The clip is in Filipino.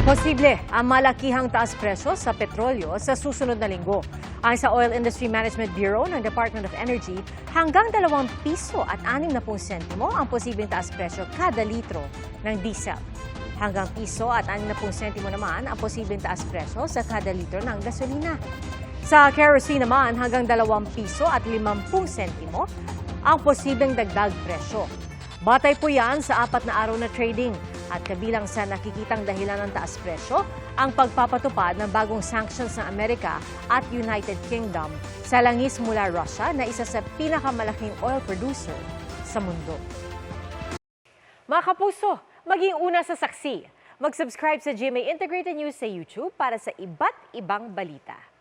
Posible ang malakihang taas presyo sa petrolyo sa susunod na linggo. Ayon sa Oil Industry Management Bureau ng Department of Energy, hanggang 2 piso at 60 sentimo ang posibleng taas presyo kada litro ng diesel. Hanggang piso at 60 sentimo naman ang posibleng taas presyo sa kada litro ng gasolina. Sa kerosene naman, hanggang 2 piso at 50 sentimo ang posibleng dagdag presyo. Batay po yan sa 4 na araw na trading. At kabilang sa nakikitang dahilan ng taas presyo, ang pagpapatupad ng bagong sanctions ng Amerika at United Kingdom sa langis mula Russia na isa sa pinakamalaking oil producer sa mundo. Mga kapuso, maging una sa saksi. Mag-subscribe sa GMA Integrated News sa YouTube para sa iba't ibang balita.